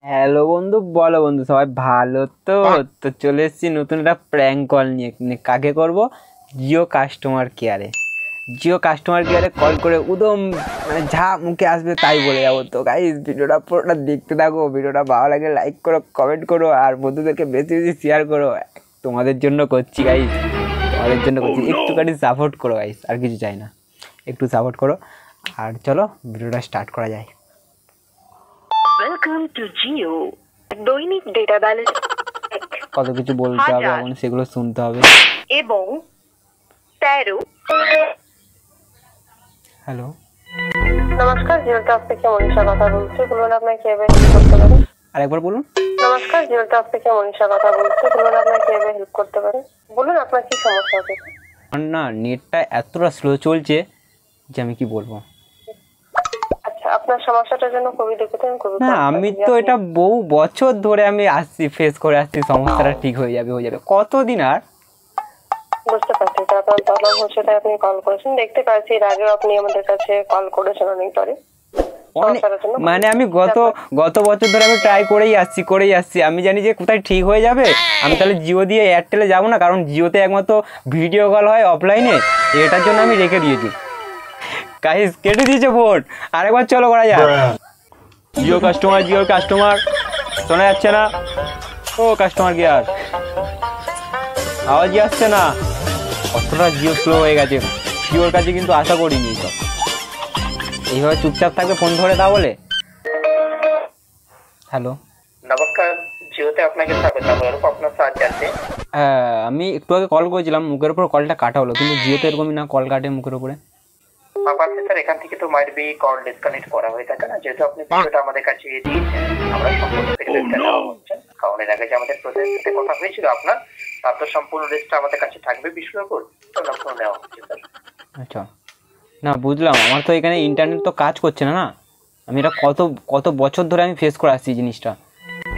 Hello বন্ধু, বলো বন্ধু, সবাই ভালো তো? তো চলে এসেছি নতুন একটা প্র্যাঙ্ক কল নিয়ে। কাকে করব? জিও কাস্টমার কেয়ারে। জিও কাস্টমার কেয়ারে কল করে উদম মানে যা মুখে আসবে তাই বলে যাবো। তো গাইস, ভিডিওটা পুরোটা দেখতে থাকো। ভিডিওটা ভালো লাগে লাইক করো, কমেন্ট করো, আর বন্ধুদেরকে বেশি বেশি শেয়ার করো। তোমাদের জন্য করছি গাইস, তোমাদের জন্য করছি। একটুখানি সাপোর্ট করো গাইস, আর কিছু চাই না, একটু সাপোর্ট করো। আর চলো ভিডিওটা স্টার্ট করা যায়। Welcome to Jio. দৈনিক ডেটা ব্যালেন্স কত কিছু বলতে হবে এখন, সেগুলো শুনতে হবে। এবং 13। হ্যালো, নমস্কার, জিও টপ থেকে মনীষা কথা বলছি। বলুন আপনাকে কিভাবে হেল্প করতে পারি? আরেকবার বলুন। নমস্কার, জিও টপ থেকে মনীষা কথা বলছি। বলুন আপনাকে কিভাবে হেল্প করতে পারি? বলুন আপনার কি সমস্যা হচ্ছে? আমার না নেটটা এতটা স্লো চলছে যে আমি কি বলবো। আচ্ছা, আপনার সমস্যাটার জন্য খুবই দুঃখিত। না, আমি তো এটা বহু বছর ধরে আমি আসছি, ফেস করে আসছি। সমস্যাটা ঠিক হয়ে যাবে, হয়ে যাবে। কতদিন আর? বুঝতে পারছি তো আপনার প্রবলেম হচ্ছে, তাই আপনি কল করেছেন। দেখতে পাচ্ছি এর আগেও আপনি আমাদের কাছে কল করেছেন অনেকবারই। মানে আমি গত বছর ধরে আমি ট্রাই করেই আসছি। আমি জানি যে কোথায় ঠিক হয়ে যাবে। আমি তাহলে জিও দিয়ে এয়ারটেলে যাবো না, কারণ জিওতে একমাত্র ভিডিও কল হয় অফলাইনে। এটার জন্য আমি রেখে দিয়েছি। গাইস, কেটে দিয়েছে ফোন। আরেকবার চলো করা যাক। জিও কাস্টমার শোনা যাচ্ছে না? ও কাস্টমার কেয়ার, আওয়াজই আসছে না। কতটা জিও স্লো হয়ে গেছে, জিওর কাছে কিন্তু আশা করিনি। তো এইভাবে চুপচাপ থাকবে ফোন ধরে তা বলে? হ্যালো, নমস্কার, জিওতে আপনাকে স্বাগত। আপনার সাহায্য আছে? হ্যাঁ, আমি একটু আগে কল করেছিলাম, মুখের উপর কলটা কাটা হলো, কিন্তু জিওতে এরকমই না, কল কাটে মুখের উপরে। স্যার, এখান থেকে তো মাইট বি কল ডিসকানেক্ট করা হয়ে থাকে না, যেহেতু আপনি বিষয়টা আমাদের কাছে দিয়েছেন। আমরা সম্পূর্ণ কারণ এর আগে যে আমাদের প্রতিনিধির সাথে কথা হয়েছিল আপনার সম্পূর্ণ লিস্টটা আমাদের কাছে থাকবে। বিষয়ের উপর সংরক্ষণ নেওয়া হচ্ছে স্যার। আচ্ছা, না বুঝলাম। আমার তো এখানে ইন্টারনেট তো কাজ করছে না। আমি এটা কত বছর ধরে আমি ফেস করে আসছি জিনিসটা।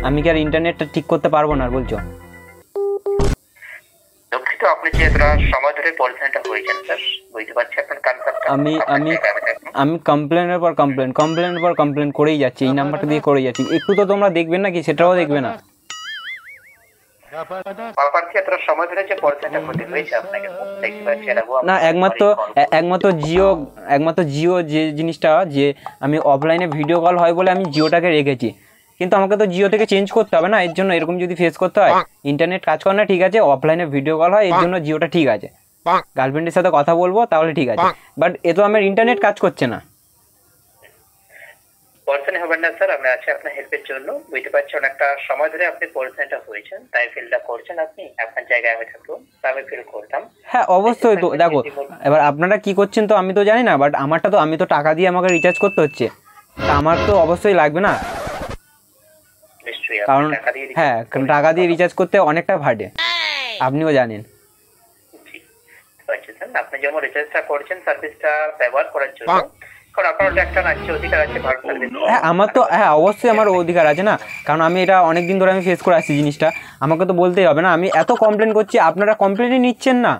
আমি কি আর ইন্টারনেটটা ঠিক করতে পারবো না আর বলছো? দুঃখিত, আপনি যে সময় ধরে পরিচালনাটা হয়েছেন স্যার, বুঝতে পারছি আপনার কনসেপ্টটা। আমি কমপ্লেনের পর কমপ্লেন করেই যাচ্ছি, এই নাম্বারটা দিয়ে করেই যাচ্ছি। একটু তো তোমরা দেখবে নাকি? সেটাও দেখবে না। না, একমাত্র জিও যে জিনিসটা, যে আমি অফলাইনে ভিডিও কল হয় বলে আমি জিওটাকে রেখেছি। কিন্তু আমাকে তো জিও থেকে চেঞ্জ করতে হবে না, এর জন্য এরকম যদি ফেস করতে হয়। ইন্টারনেট কাজ করে না ঠিক আছে, অফলাইনে ভিডিও কল হয়, এর জন্য জিওটা ঠিক আছে। গার্লফ্রেন্ডের সাথে কথা বলবো তাহলে ঠিক আছে, বাট এ তো আমার ইন্টারনেট কাজ করছে না। পরিচালনা হবেন না স্যার, আমি আছি আপনার হেল্পের জন্য। বুঝতে পারছি অনেকটা সময় ধরে আপনি পরিচালনাটা হয়েছেন, তাই ফিলটা করছেন। আপনি আপনার জায়গায় আমি থাকবো, আমি ফিল করতাম। হ্যাঁ অবশ্যই। তো দেখো, এবার আপনারা কি করছেন তো আমি তো জানি না, বাট আমারটা তো আমি তো টাকা দিয়ে আমাকে রিচার্জ করতে হচ্ছে, তা আমার তো অবশ্যই লাগবে না। কারণ হ্যাঁ, টাকা দিয়ে রিচার্জ করতে অনেকটা ভাটে, আপনিও জানেন। আপনি যেমন রিচার্জটা করছেন সার্ভিসটা ব্যবহার করার জন্য, কারণ আপনার একটা অধিকার আছে ভালো সার্ভিস। হ্যাঁ, আমার তো অবশ্যই আমার অধিকার আছে না, কারণ আমি এটা অনেকদিন ধরে আমি ফেস করে আসছি জিনিসটা। আমাকে তো বলতেই হবে না। আমি এত কমপ্লেন করছি, আপনারা কমপ্লেনই নিচ্ছেন না।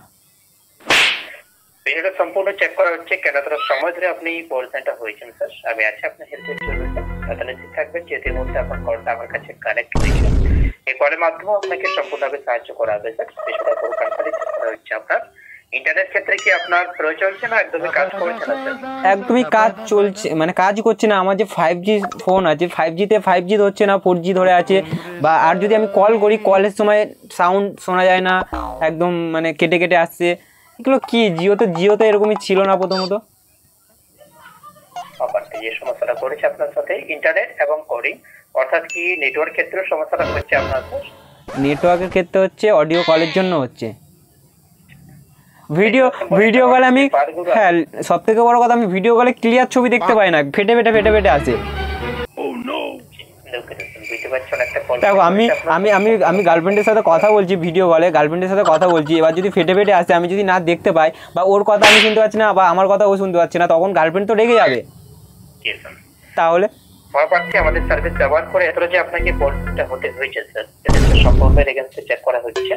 বিষয়টা সম্পূর্ণ চেক করা হচ্ছে কেন এতটা সময় ধরে আপনি পরিচালনাটা হয়েছেন স্যার। আমি আছি আপনার হেল্পের জন্য স্যার, তাহলে ঠিক থাকবেন। যেহেতু এই মুহূর্তে আপনার কলটা আমার কাছে কানেক্ট হয়েছে, এই কলের মাধ্যমে আপনাকে সম্পূর্ণভাবে সাহায্য করা হবে স্যার। বিষয়টা পুরো কনফারেন্স করা হচ্ছে। আপনার ইন্টারনেট ক্ষেত্রে কি আপনার প্রয়োগ চলছে না একদমই কাজ করছে না স্যার? একদমই কাজ চলছে, মানে কাজ করছে না। আমার যে 5G ফোন আছে, 5Gতে 5G হচ্ছে না, 4G ধরে আছে। বা আর যদি আমি কল করি, কলের সময় সাউন্ড শোনা যায় না, একদম মানে কেটে কেটে আসছে। এগুলো কি? জিওতে এরকমই ছিল না প্রথমত। যে সমস্যাটা করেছে আপনার সাথে ইন্টারনেট এবং কোডিং, অর্থাৎ কি নেটওয়ার্ক ক্ষেত্রে সমস্যাটা হচ্ছে আপনার স্যার? নেটওয়ার্কের ক্ষেত্রে হচ্ছে, অডিও কলের জন্য হচ্ছে। ভিডিও কলে আমি, হ্যাঁ সব থেকে বড় কথা, আমি ভিডিও কলে ক্লিয়ার ছবি দেখতে পাই না, ফেটে আসে। দেখো, আমি গার্লফ্রেন্ডের সাথে কথা বলছি ভিডিও কলে, এবার যদি ফেটে আসে, আমি যদি না দেখতে পাই, বা ওর কথা আমি শুনতে পাচ্ছি না, বা আমার কথা ও শুনতে পাচ্ছে না, তখন গার্লফ্রেন্ড তো রেগে যাবে। তাহলে আমাদের সার্ভিস ব্যবহার করে এতটা যে আপনাকে পরিস্থিতিটা হতে হয়েছে স্যার, এটা সম্পূর্ণের এগেইনস্টে চেক করা হচ্ছে।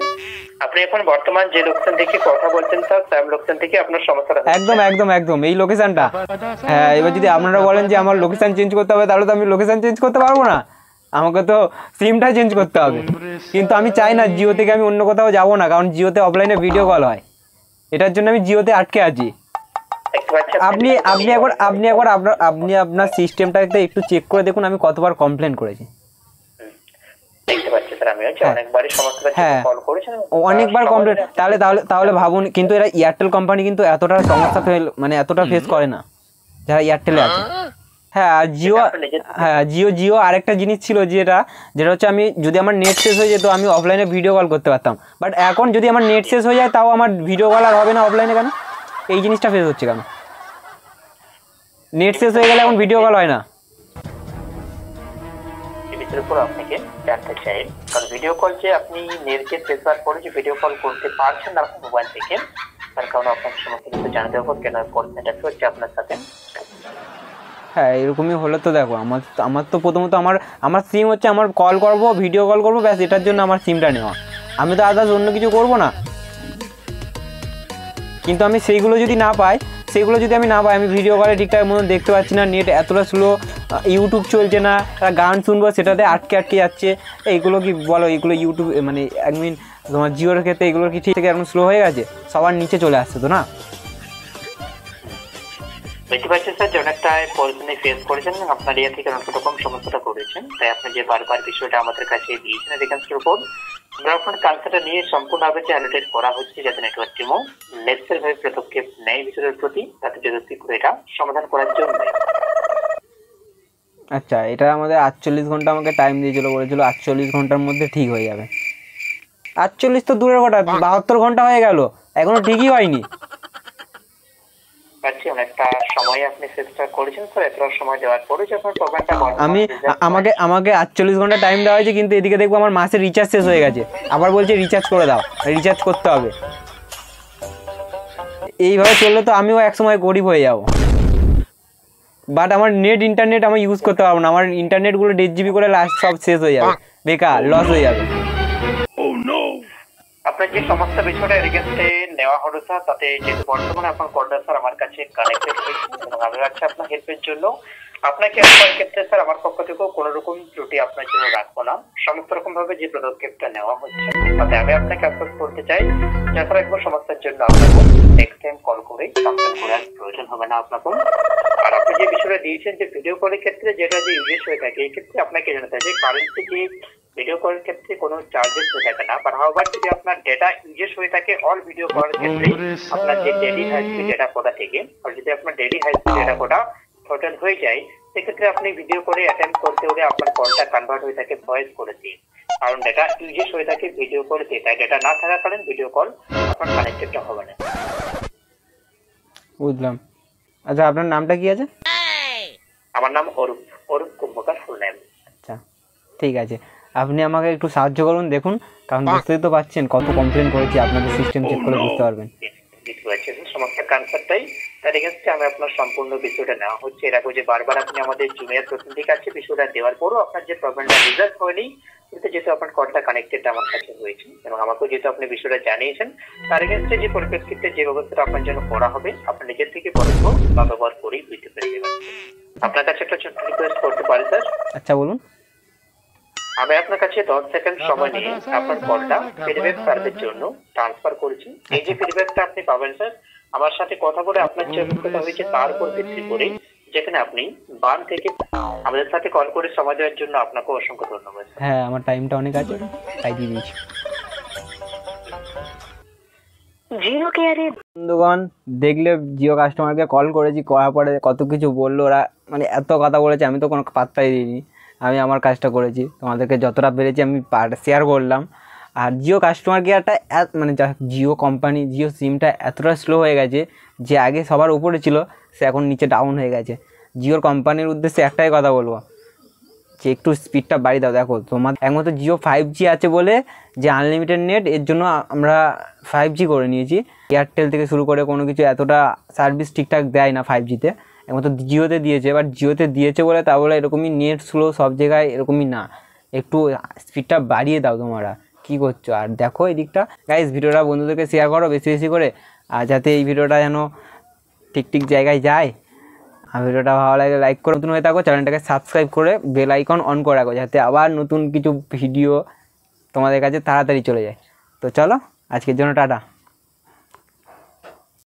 আপনি এখন বর্তমান যে লোকেশন থেকে কথা বলছেন স্যার, সেম লোকেশন থেকে আপনার সমস্যাটা একদম এই লোকেশনটা। হ্যাঁ, এবার যদি আপনারা বলেন যে আমার লোকেশন চেঞ্জ করতে হবে, তাহলে তো আমি লোকেশন চেঞ্জ করতে পারবো না। আমাকে তো সিমটা চেঞ্জ করতে হবে, কিন্তু আমি চাই না জিও থেকে আমি অন্য কোথাও যাবো না, কারণ জিওতে অফলাইনে ভিডিও কল হয়, এটার জন্য আমি জিওতে আটকে আছি। আপনি আপনি একবার আপনি একবার আপনি আপনার সিস্টেমটাতে একটু চেক করে দেখুন আমি কতবার কমপ্লেন করেছি। হ্যাঁ অনেকবার কমপ্লেন, তাহলে তাহলে তাহলে ভাবুন, কিন্তু এরা এয়ারটেল কোম্পানি কিন্তু এতটা সমস্যা মানে এতটা ফেস করে না যারা এয়ারটেলে আছে। হ্যাঁ আর জিও, হ্যাঁ জিও আরেকটা জিনিস ছিল যেটা হচ্ছে আমি যদি আমার নেট শেষ হয়ে যেত আমি অফলাইনে ভিডিও কল করতে পারতাম, বাট এখন যদি আমার নেট শেষ হয়ে যায় তাও আমার ভিডিও কল আর হবে না অফলাইনে। কেন এই জিনিসটা ফেস হচ্ছে? কেন নেট শেষ হয়ে গেলে এখন ভিডিও কল হয় না? আপনাকে জানতে চাই, কারণ ভিডিও কল যে আপনি নেটকে শেষবার পরে যে ভিডিও কল করতে পারছেন না মোবাইল থেকে, তার কারণে আপনাকে সমস্ত কিছু জানতে হবে কেন কল সেন্টার হচ্ছে আপনার সাথে। হ্যাঁ এরকমই হলো তো। দেখো আমার তো প্রথমত আমার সিম হচ্ছে আমার কল করব ভিডিও কল করবো ব্যাস, এটার জন্য আমার সিমটা নেওয়া, আমি তো আদার্স অন্য কিছু করব না। কিন্তু আমি সেইগুলো যদি না পাই আমি ভিডিও কলে ঠিকঠাক মতন দেখতে পাচ্ছি না, নেট এতটা স্লো, ইউটিউব চলছে না, গান শুনবো সেটাতে আটকে যাচ্ছে, এইগুলো কি বলো? এইগুলো ইউটিউব মানে তোমার জিওর ক্ষেত্রে এগুলো কি ঠিক থেকে এখন স্লো হয়ে গেছে? সবার নিচে চলে আসছে তো না? দেখতে পাচ্ছেন স্যার যে অনেকটা পরিস্থিতি ফেস করেছেন, আপনার ইয়ে থেকে অনেক রকম সমস্যাটা করেছেন, তাই আপনি যে বারবার বিষয়টা আমাদের কাছে দিয়েছেন এখানকার উপর আমরা আপনার কালচারটা নিয়ে সম্পূর্ণভাবে যে অ্যালোটেট করা হচ্ছে যাতে নেটওয়ার্ক টিমও নেক্সটের ভাবে পদক্ষেপ নেয় বিষয়ের প্রতি, তাতে যদি করে এটা সমাধান করার জন্য। আচ্ছা এটা আমাদের 48 ঘন্টা আমাকে টাইম দিয়েছিল, বলেছিল 48 ঘন্টার মধ্যে ঠিক হয়ে যাবে। 48 তো দূরের কথা, 72 ঘন্টা হয়ে গেল এখনো ঠিকই হয়নি। অনেকটা সময় আপনি চেষ্টা করেছেন স্যার, এত সময় দেওয়ার পরে যখন প্রবলেমটা আমাকে 48 ঘন্টা টাইম দেওয়া হয়েছে, কিন্তু এদিকে দেখবো আমার মাসের রিচার্জ শেষ হয়ে গেছে, আবার বলছে রিচার্জ করে দাও, রিচার্জ করতে হবে। এইভাবে চললে তো আমিও একসময় গরিব হয়ে যাবো। বাট আমার ইন্টারনেট আমি ইউজ করতে পারবো না, আমার ইন্টারনেটগুলো 1.5 GB করে লাস্ট সব শেষ হয়ে যাবে, বেকার লস হয়ে যাবে। আপনার যে সমস্ত বিষয়টা এগেইনস্টে নেওয়া হলো স্যার, তাতে যেহেতু বর্তমানে আপনার কলটা স্যার আমার কাছে কানেক্টেড হয়েছে এবং আমি রাখছি আপনার হেল্পের জন্য, আপনাকে আপনার ক্ষেত্রে স্যার আমার পক্ষ থেকেও কোনো রকম ত্রুটি আপনার জন্য রাখবো না, সমস্ত রকম ভাবে যে পদক্ষেপটা নেওয়া হচ্ছে তাতে আমি আপনাকে আশ্বস্ত করতে চাই যে স্যার একবার সমস্যার জন্য আপনাকে নেক্সট টাইম কল করে কমপ্লেন করার প্রয়োজন হবে না আপনাকে। আর আপনি যে বিষয়টা দিয়েছেন যে ভিডিও কলের ক্ষেত্রে যেটা যে ইউজ হয়ে থাকে, এই ক্ষেত্রে আপনাকে জানাতে হবে যে কারেন্টলি যে ভিডিও কলের ক্ষেত্রে কোনো চার্জেস হয়ে থাকে না, বাট হাওয়ার যদি আপনার ডেটা ইউজ হয়ে থাকে অল ভিডিও কলের ক্ষেত্রে আপনার যে ডেইলি হাই স্পিড ডেটা কোটা থেকে, আর যদি আপনার ডেইলি হাই স্পিড ডেটা কোটা টোটাল হয়ে যায় সেক্ষেত্রে আপনি ভিডিও করে অ্যাটেম্প করতে হলে আপনার কলটা কনভার্ট হয়ে থাকে ভয়েস করেছি, কারণ ডেটা ইউজ হয়ে থাকে ভিডিও কলেতে, তাই ডেটা না থাকাকালীন ভিডিও কল আপনার কানেক্টেডটা হবে না। বুঝলাম। আচ্ছা আপনার নামটা কি আছে? আমার নাম অরূপ কুম্ভকার ফুল নেম। আচ্ছা ঠিক আছে, আপনি আমাকে একটু সাহায্য করুন, দেখুন, কারণ বুঝতেই তো পারছেন কত কমপ্লেন করেছি, আপনাদের সিস্টেম চেক করে বুঝতে পারবেন। সমস্ত কনসেপ্টটাই তার এগেইনস্টে আমি আপনার সম্পূর্ণ বিষয়টা নেওয়া হচ্ছে। এর আগে যে বারবার আপনি আমাদের জুনিয়র প্রতিনিধির কাছে বিষয়টা দেওয়ার পরও আপনার যে প্রবলেমটা রিজলভ হয়নি, কিন্তু যেহেতু আপনার কলটা কানেক্টেড আমার কাছে হয়েছে এবং আমাকেও যেহেতু আপনি বিষয়টা জানিয়েছেন, তার এগেইনস্টে যে পরিপ্রেক্ষিতে যে ব্যবস্থাটা আপনার জন্য করা হবে আপনি নিজের থেকে পরোক্ষ বা ব্যবহার করেই বুঝতে পেরে যাবেন। আপনার কাছে একটা ছোট্ট রিকোয়েস্ট করতে পারি স্যার? আচ্ছা বলুন। আমি আপনার কাছে 10 সেকেন্ড সময় নিয়ে আপনার কলটা ফিডব্যাক সার্ভের জন্য ট্রান্সফার করেছি। এই যে ফিডব্যাকটা আপনি পাবেন স্যার আমার সাথে কথা বলে আপনার যে অভিজ্ঞতা হয়েছে তার উপর ভিত্তি করে, যেখানে আপনি বান থেকে আমাদের সাথে কল করে সময় দেওয়ার জন্য আপনাকে অসংখ্য ধন্যবাদ। হ্যাঁ আমার টাইমটা অনেক আছে, তাই দিয়ে দিয়েছি। জিও কেয়ারে বন্ধুগণ দেখলে জিও কাস্টমারকে কল করেছি, করার পরে কত কিছু বললো ওরা, মানে এত কথা বলেছে আমি তো কোনো পাত্তাই দিইনি, আমি আমার কাজটা করেছি, তোমাদেরকে যতটা পেরেছি আমি শেয়ার করলাম। আর জিও কাস্টমার কেয়ারটা মানে জিও কোম্পানি জিও সিমটা এতটা স্লো হয়ে গেছে যে আগে সবার উপরে ছিল সে এখন নিচে ডাউন হয়ে গেছে। জিওর কোম্পানির উদ্দেশ্যে একটাই কথা বলবো যে একটু স্পিডটা বাড়িয়ে দাও। দেখো তোমার একমাত্র জিও 5G আছে বলে যে আনলিমিটেড নেট, এর জন্য আমরা 5G করে নিয়েছি। এয়ারটেল থেকে শুরু করে কোনো কিছু এতটা সার্ভিস ঠিকঠাক দেয় না 5Gতে, একমাত্র জিওতে দিয়েছে। এবার জিওতে দিয়েছে বলে তা বলে এরকমই নেট স্লো সব জায়গায় এরকমই না, একটু স্পিডটা বাড়িয়ে দাও তোমরা, কী করছো। আর দেখো এই দিকটা গাইস, ভিডিওটা বন্ধুদেরকে শেয়ার করো বেশি বেশি করে, আর যাতে এই ভিডিওটা যেন ঠিক জায়গায় যায়। আর ভিডিওটা ভালো লাগে লাইক করে, নতুন হয়ে থাকো চ্যানেলটাকে সাবস্ক্রাইব করে বেল আইকন অন করে রাখো, যাতে আবার নতুন কিছু ভিডিও তোমাদের কাছে তাড়াতাড়ি চলে যায়। তো চলো আজকের জন্য টাটা।